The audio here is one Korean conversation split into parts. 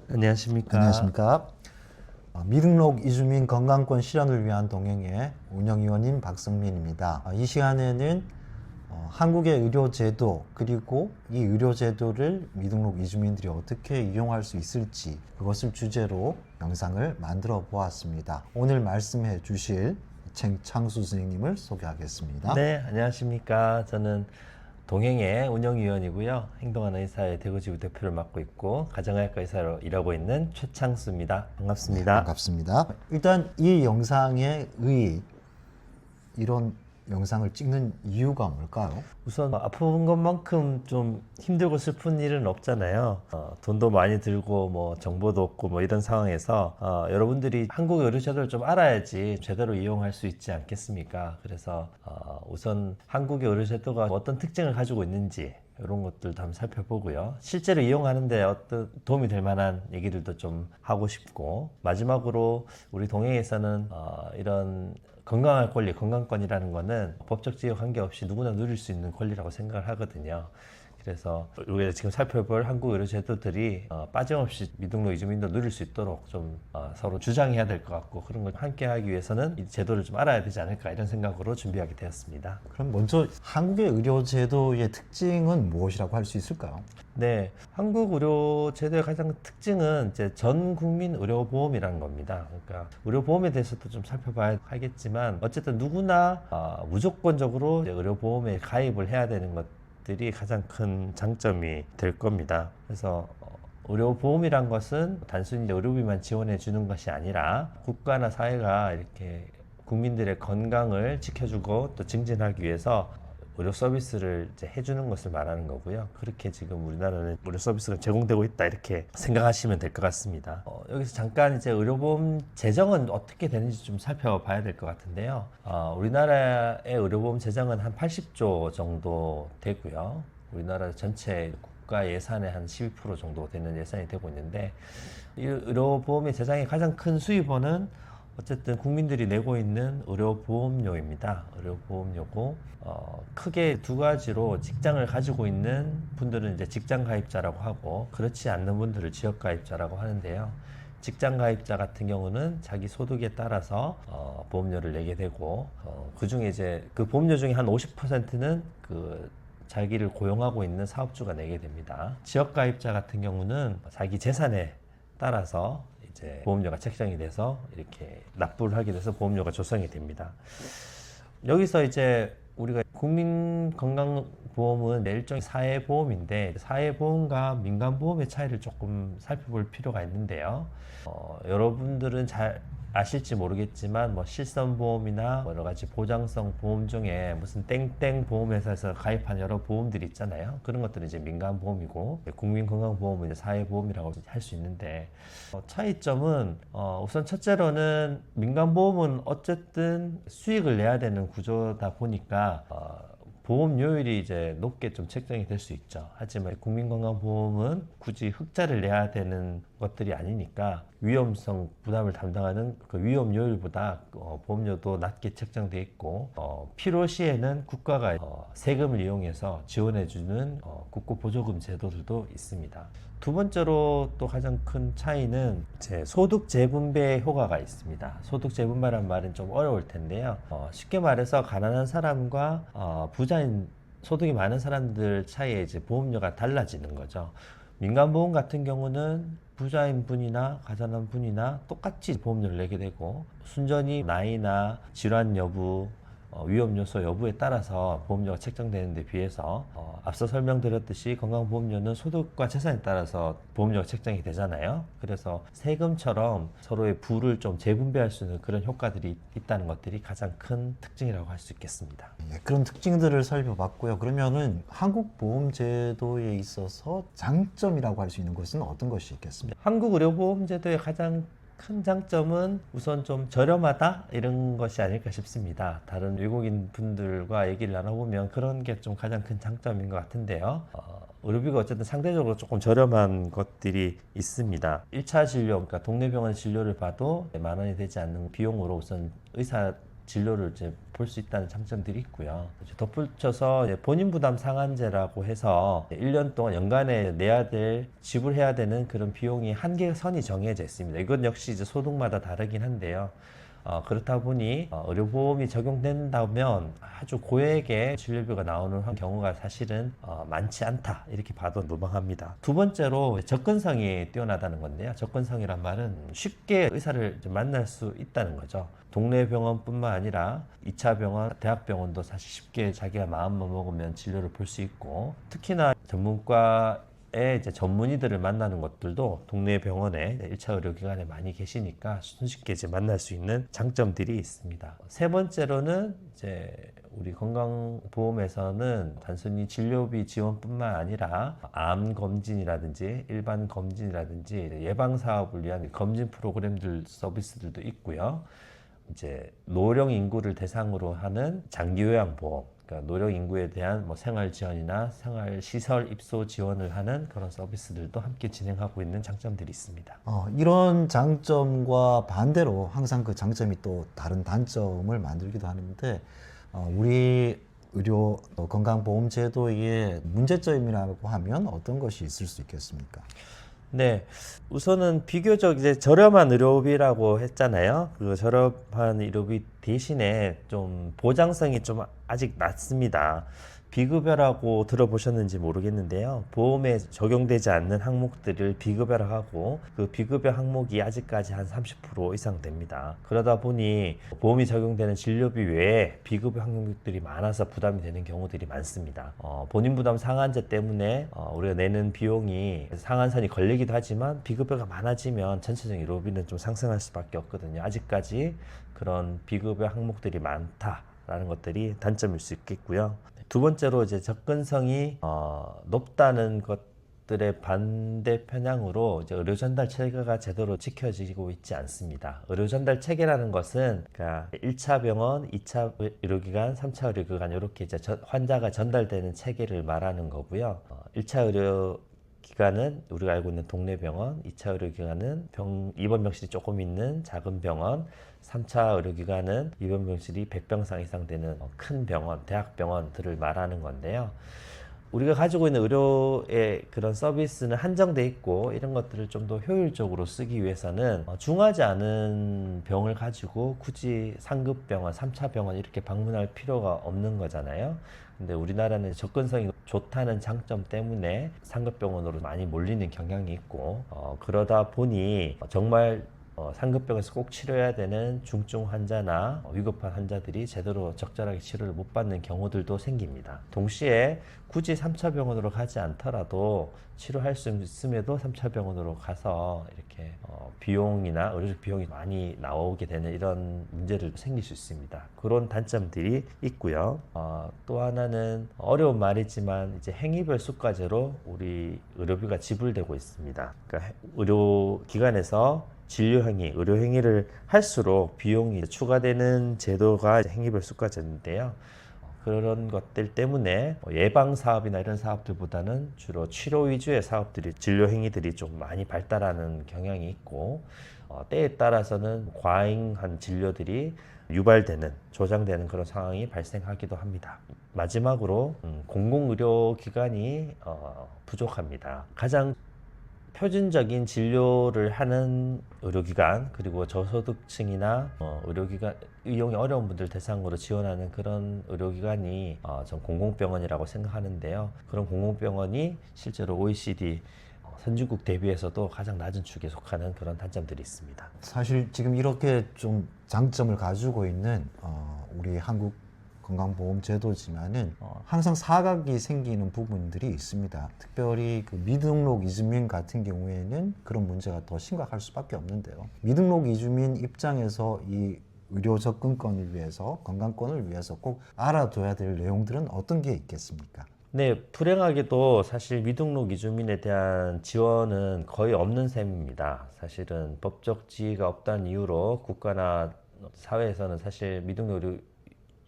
안녕하십니까. 안녕하십니까. 미등록 이주민 건강권 실현을 위한 동행의 운영위원인 박성민입니다. 이 시간에는 한국의 의료제도 그리고 이 의료제도를 미등록 이주민들이 어떻게 이용할 수 있을지 그것을 주제로 영상을 만들어 보았습니다. 오늘 말씀해 주실 챙창수 선생님을 소개하겠습니다. 네, 안녕하십니까. 저는 동행의 운영위원이고요. 행동하는 의사의 대구지부 대표를 맡고 있고 가정의학과 의사로 일하고 있는 최창수입니다. 반갑습니다. 반갑습니다. 일단 이 영상의 이런 영상을 찍는 이유가 뭘까요? 우선 아픈 것만큼 좀 힘들고 슬픈 일은 없잖아요. 돈도 많이 들고 뭐 정보도 없고 뭐 이런 상황에서 여러분들이 한국의 의료제도를 좀 알아야지 제대로 이용할 수 있지 않겠습니까? 그래서 우선 한국의 의료제도가 어떤 특징을 가지고 있는지 이런 것들도 한번 살펴보고요. 실제로 이용하는데 어떤 도움이 될 만한 얘기들도 좀 하고 싶고, 마지막으로 우리 동행에서는 이런 건강할 권리, 건강권이라는 거는 법적 지역 관계없이 누구나 누릴 수 있는 권리라고 생각을 하거든요. 그래서 우리가 지금 살펴볼 한국 의료 제도들이 빠짐없이 미등록 이주민도 누릴 수 있도록 좀 서로 주장해야 될 것 같고, 그런 걸 함께 하기 위해서는 이 제도를 좀 알아야 되지 않을까, 이런 생각으로 준비하게 되었습니다. 그럼 먼저 한국의 의료제도의 특징은 무엇이라고 할 수 있을까요? 네, 한국 의료 제도의 가장 큰 특징은 이제 전 국민 의료보험이라는 겁니다. 그러니까 의료보험에 대해서도 좀 살펴봐야 하겠지만, 어쨌든 누구나 무조건적으로 이제 의료보험에 가입을 해야 되는 것들이 가장 큰 장점이 될 겁니다. 그래서 의료보험이란 것은 단순히 이제 의료비만 지원해 주는 것이 아니라 국가나 사회가 이렇게 국민들의 건강을 지켜주고 또 증진하기 위해서 의료 서비스를 이제 해주는 것을 말하는 거고요. 그렇게 지금 우리나라는 의료 서비스가 제공되고 있다, 이렇게 생각하시면 될 것 같습니다. 여기서 잠깐 이제 의료보험 재정은 어떻게 되는지 좀 살펴봐야 될 것 같은데요. 우리나라의 의료보험 재정은 한 80조 정도 되고요. 우리나라 전체 국가 예산의 한 12% 정도 되는 예산이 되고 있는데, 이 의료보험의 재정의 가장 큰 수입원은 어쨌든 국민들이 내고 있는 의료보험료입니다. 의료보험료고, 크게 두 가지로, 직장을 가지고 있는 분들은 이제 직장가입자라고 하고, 그렇지 않는 분들을 지역가입자라고 하는데요. 직장가입자 같은 경우는 자기 소득에 따라서 보험료를 내게 되고, 그 중에 이제 그 보험료 중에 한 50%는 그 자기를 고용하고 있는 사업주가 내게 됩니다. 지역가입자 같은 경우는 자기 재산에 따라서 이제 보험료가 책정이 돼서 이렇게 납부를 하게 돼서 보험료가 조성이 됩니다. 여기서 이제 우리가 국민건강보험은 일종의 사회보험인데, 사회보험과 민간보험의 차이를 조금 살펴볼 필요가 있는데요. 여러분들은 잘 아실지 모르겠지만 뭐 실손보험이나 여러 가지 보장성 보험 중에 무슨 땡땡 보험회사에서 가입한 여러 보험들이 있잖아요. 그런 것들은 이제 민간보험이고, 국민건강보험은 이제 사회보험이라고 할 수 있는데, 차이점은 우선 첫째로는 민간보험은 어쨌든 수익을 내야 되는 구조다 보니까 보험료율이 이제 높게 좀 책정이 될 수 있죠. 하지만 국민건강보험은 굳이 흑자를 내야 되는 것들이 아니니까 위험성 부담을 담당하는 그 위험료율보다 보험료도 낮게 책정되어 있고, 필요시에는 국가가 세금을 이용해서 지원해주는 국고보조금 제도들도 있습니다. 두 번째로 또 가장 큰 차이는 제 소득 재분배 효과가 있습니다. 소득 재분배라는 말은 좀 어려울 텐데요. 쉽게 말해서 가난한 사람과 부자인 소득이 많은 사람들 사이에 이제 보험료가 달라지는 거죠. 민간보험 같은 경우는 부자인 분이나 가난한 분이나 똑같이 보험료를 내게 되고, 순전히 나이나 질환 여부, 위험 요소 여부에 따라서 보험료가 책정되는 데 비해서 앞서 설명드렸듯이 건강보험료는 소득과 재산에 따라서 보험료가 책정이 되잖아요. 그래서 세금처럼 서로의 부를 좀 재분배할 수 있는 그런 효과들이 있다는 것들이 가장 큰 특징이라고 할 수 있겠습니다. 그런 특징들을 살펴봤고요. 그러면은 한국 보험제도에 있어서 장점이라고 할 수 있는 것은 어떤 것이 있겠습니까? 한국 의료보험제도의 가장 큰 장점은 우선 좀 저렴하다, 이런 것이 아닐까 싶습니다. 다른 외국인 분들과 얘기를 나눠보면 그런 게 좀 가장 큰 장점인 것 같은데요. 의료비가 어쨌든 상대적으로 조금 저렴한 것들이 있습니다. 1차 진료, 그러니까 동네 병원 진료를 봐도 10,000원이 되지 않는 비용으로 우선 의사 진료를 이제 볼 수 있다는 장점들이 있고요. 이제 덧붙여서 이제 본인 부담 상한제라고 해서 1년 동안 연간에 내야 될 지불해야 되는 그런 비용이 한계선이 정해져 있습니다. 이건 역시 이제 소득마다 다르긴 한데요. 그렇다 보니 의료보험이 적용된다면 아주 고액의 진료비가 나오는 경우가 사실은 많지 않다 이렇게 봐도 무방합니다. 두 번째로 접근성이 뛰어나다는 건데요. 접근성이란 말은 쉽게 의사를 만날 수 있다는 거죠. 동네 병원뿐만 아니라 2차 병원, 대학병원도 사실 쉽게 자기가 마음만 먹으면 진료를 볼 수 있고, 특히나 전문과의 이제 전문의들을 만나는 것들도 동네 병원에 1차 의료기관에 많이 계시니까 손쉽게 이제 만날 수 있는 장점들이 있습니다. 세 번째로는 이제 우리 건강보험에서는 단순히 진료비 지원뿐만 아니라 암 검진이라든지 일반 검진이라든지 예방 사업을 위한 검진 프로그램들 서비스들도 있고요. 이제 노령 인구를 대상으로 하는 장기 요양보험, 그러니까 노령 인구에 대한 뭐 생활 지원이나 생활 시설 입소 지원을 하는 그런 서비스들도 함께 진행하고 있는 장점들이 있습니다. 이런 장점과 반대로 항상 그 장점이 또 다른 단점을 만들기도 하는데, 우리 의료 건강보험제도의 문제점이라고 하면 어떤 것이 있을 수 있겠습니까? 네, 우선은 비교적 이제 저렴한 의료비라고 했잖아요. 그 저렴한 의료비 대신에 좀 보장성이 좀 아직 낮습니다. 비급여라고 들어보셨는지 모르겠는데요. 보험에 적용되지 않는 항목들을 비급여라고, 그 비급여 항목이 아직까지 한 30% 이상 됩니다. 그러다 보니 보험이 적용되는 진료비 외에 비급여 항목들이 많아서 부담이 되는 경우들이 많습니다. 본인 부담 상한제 때문에 우리가 내는 비용이 상한선이 걸리기도 하지만 비급여가 많아지면 전체적인 의료비는 좀 상승할 수밖에 없거든요. 아직까지 그런 비급여 항목들이 많다라는 것들이 단점일 수 있겠고요. 두 번째로 이제 접근성이 높다는 것들의 반대 편향으로 이제 의료 전달 체계가 제대로 지켜지고 있지 않습니다. 의료 전달 체계라는 것은 그러니까 1차 병원, 2차 의료기관, 3차 의료기관 이렇게 이제 환자가 전달되는 체계를 말하는 거고요. 1차 의료기관은 우리가 알고 있는 동네 병원, 2차 의료기관은 입원 병실이 조금 있는 작은 병원, 3차 의료기관은 입원 병실이 100병상 이상 되는 큰 병원, 대학병원들을 말하는 건데요. 우리가 가지고 있는 의료의 그런 서비스는 한정돼 있고, 이런 것들을 좀 더 효율적으로 쓰기 위해서는 중하지 않은 병을 가지고 굳이 상급병원, 3차 병원 이렇게 방문할 필요가 없는 거잖아요. 근데 우리나라는 접근성이 좋다는 장점 때문에 상급병원으로 많이 몰리는 경향이 있고, 그러다 보니 정말 상급병에서 꼭 치료해야 되는 중증 환자나 위급한 환자들이 제대로 적절하게 치료를 못 받는 경우들도 생깁니다. 동시에 굳이 3차 병원으로 가지 않더라도 치료할 수 있음에도 3차 병원으로 가서 이렇게 비용이나 의료적 비용이 많이 나오게 되는 이런 문제들도 생길 수 있습니다. 그런 단점들이 있고요. 또 하나는 어려운 말이지만 이제 행위별 수가제로 우리 의료비가 지불되고 있습니다. 그러니까 의료기관에서 진료행위, 의료행위를 할수록 비용이 추가되는 제도가 행위별 수가제인데요. 그런 것들 때문에 예방 사업이나 이런 사업들보다는 주로 치료 위주의 사업들이, 진료 행위들이 좀 많이 발달하는 경향이 있고, 때에 따라서는 과잉한 진료들이 유발되는, 조장되는 그런 상황이 발생하기도 합니다. 마지막으로 공공의료기관이 부족합니다. 가장 표준적인 진료를 하는 의료기관, 그리고 저소득층이나 의료기관 이용이 어려운 분들 대상으로 지원하는 그런 의료기관이 전 공공병원이라고 생각하는데요. 그런 공공병원이 실제로 OECD 선진국 대비해서도 가장 낮은 축에 속하는 그런 단점들이 있습니다. 사실 지금 이렇게 좀 장점을 가지고 있는 우리 한국 건강보험제도지만은 항상 사각이 생기는 부분들이 있습니다. 특별히 그 미등록 이주민 같은 경우에는 그런 문제가 더 심각할 수밖에 없는데요. 미등록 이주민 입장에서 이 의료 접근권을 위해서, 건강권을 위해서 꼭 알아둬야 될 내용들은 어떤 게 있겠습니까? 네, 불행하게도 사실 미등록 이주민에 대한 지원은 거의 없는 셈입니다. 사실은 법적 지위가 없다는 이유로 국가나 사회에서는 사실 미등록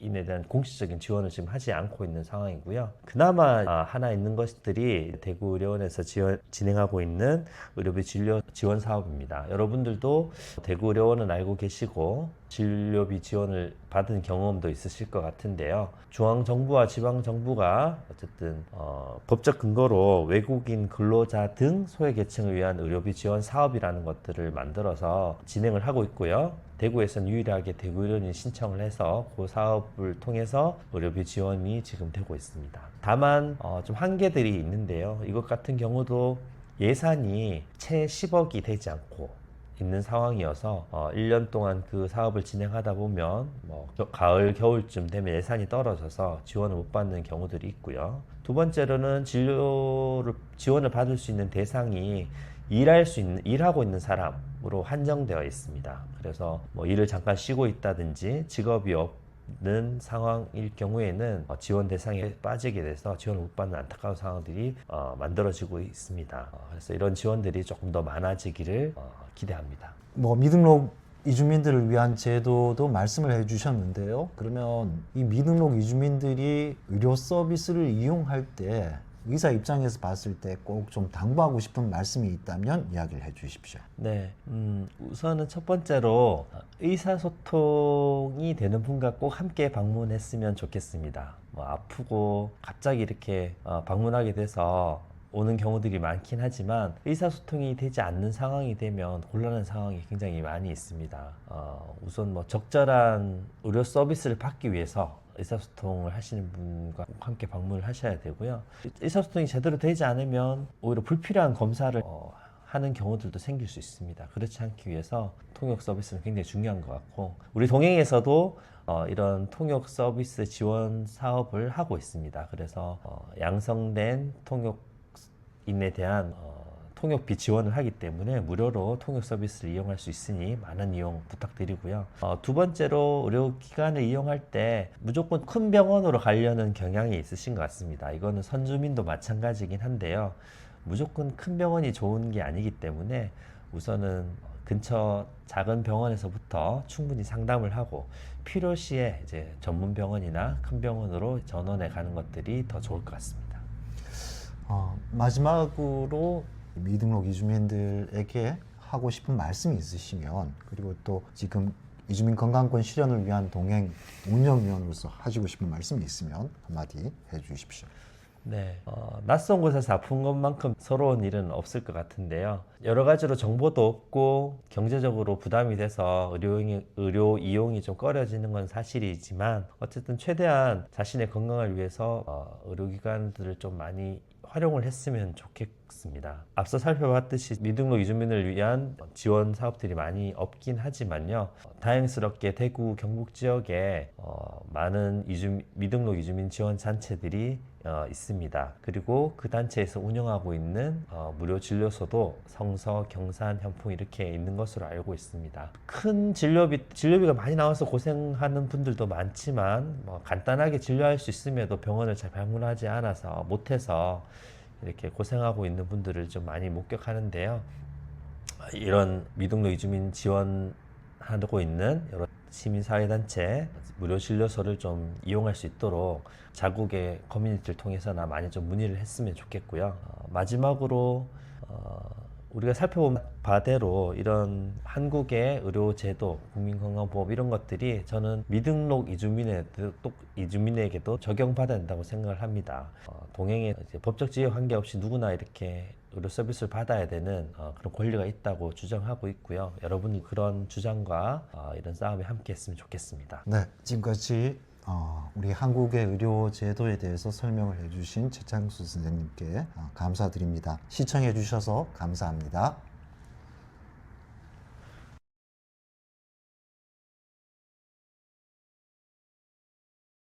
인에 대한 공식적인 지원을 지금 하지 않고 있는 상황이고요. 그나마 하나 있는 것들이 대구의료원에서 진행하고 있는 의료비 진료 지원 사업입니다. 여러분들도 대구의료원은 알고 계시고 진료비 지원을 받은 경험도 있으실 것 같은데요. 중앙정부와 지방정부가 어쨌든 법적 근거로 외국인 근로자 등 소외계층을 위한 의료비 지원 사업이라는 것들을 만들어서 진행을 하고 있고요. 대구에서는 유일하게 대구의료인이 신청을 해서 그 사업을 통해서 의료비 지원이 지금 되고 있습니다. 다만 좀 한계들이 있는데요. 이것 같은 경우도 예산이 채 10억이 되지 않고 있는 상황이어서 1년 동안 그 사업을 진행하다 보면 가을, 겨울쯤 되면 예산이 떨어져서 지원을 못 받는 경우들이 있고요. 두 번째로는 진료를 지원을 받을 수 있는 대상이 일하고 있는 사람으로 한정되어 있습니다. 그래서 일을 잠깐 쉬고 있다든지 직업이 없는 상황일 경우에는 지원 대상에 빠지게 돼서 지원을 못 받는 안타까운 상황들이 만들어지고 있습니다. 그래서 이런 지원들이 조금 더 많아지기를 기대합니다. 미등록 이주민들을 위한 제도도 말씀을 해주셨는데요. 그러면 이 미등록 이주민들이 의료 서비스를 이용할 때 의사 입장에서 봤을 때 꼭 좀 당부하고 싶은 말씀이 있다면 이야기를 해주십시오. 네, 우선은 첫 번째로 의사소통이 되는 분과 꼭 함께 방문했으면 좋겠습니다. 아프고 갑자기 이렇게 방문하게 돼서 오는 경우들이 많긴 하지만 의사소통이 되지 않는 상황이 되면 곤란한 상황이 굉장히 많이 있습니다. 우선 적절한 의료 서비스를 받기 위해서 의사소통을 하시는 분과 꼭 함께 방문을 하셔야 되고요. 의사소통이 제대로 되지 않으면 오히려 불필요한 검사를 하는 경우들도 생길 수 있습니다. 그렇지 않기 위해서 통역 서비스는 굉장히 중요한 것 같고, 우리 동행에서도 이런 통역 서비스 지원 사업을 하고 있습니다. 그래서 양성된 통역인에 대한 통역비 지원을 하기 때문에 무료로 통역 서비스를 이용할 수 있으니 많은 이용 부탁드리고요. 두 번째로 의료기관을 이용할 때 무조건 큰 병원으로 가려는 경향이 있으신 것 같습니다. 이거는 선주민도 마찬가지긴 한데요. 무조건 큰 병원이 좋은 게 아니기 때문에 우선은 근처 작은 병원에서부터 충분히 상담을 하고 필요시에 이제 전문 병원이나 큰 병원으로 전원해 가는 것들이 더 좋을 것 같습니다. 마지막으로 미등록 이주민들에게 하고 싶은 말씀이 있으시면, 그리고 또 지금 이주민 건강권 실현을 위한 동행 운영위원으로서 하시고 싶은 말씀이 있으면 한마디 해주십시오. 네, 낯선 곳에서 아픈 것만큼 서러운 일은 없을 것 같은데요. 여러 가지로 정보도 없고 경제적으로 부담이 돼서 의료 이용이 좀 꺼려지는 건 사실이지만 어쨌든 최대한 자신의 건강을 위해서 의료기관들을 좀 많이 활용을 했으면 좋겠습니다. 앞서 살펴봤듯이 미등록 이주민을 위한 지원 사업들이 많이 없긴 하지만요. 다행스럽게 대구 경북 지역에 많은 미등록 이주민 지원 단체들이 있습니다. 그리고 그 단체에서 운영하고 있는 무료 진료소도 성서, 경산, 현풍 이렇게 있는 것으로 알고 있습니다. 큰 진료비가 많이 나와서 고생하는 분들도 많지만 간단하게 진료할 수 있음에도 병원을 잘 방문하지 않아서 못해서 이렇게 고생하고 있는 분들을 좀 많이 목격하는데요. 이런 미등록 이주민 지원하고 있는 여러 시민사회단체 무료 진료소를 좀 이용할 수 있도록 자국의 커뮤니티를 통해서나 많이 좀 문의를 했으면 좋겠고요. 마지막으로 우리가 살펴본 바대로 이런 한국의 의료제도, 국민건강보험 이런 것들이 저는 미등록 이주민에게도 적용받아야 된다고 생각을 합니다. 동행에 법적 지위 관계없이 누구나 이렇게 의료 서비스를 받아야 되는 그런 권리가 있다고 주장하고 있고요. 여러분이 그런 주장과 이런 싸움에 함께 했으면 좋겠습니다. 네, 지금까지 우리 한국의 의료 제도에 대해서 설명을 해주신 최창수 선생님께 감사드립니다. 시청해 주셔서 감사합니다.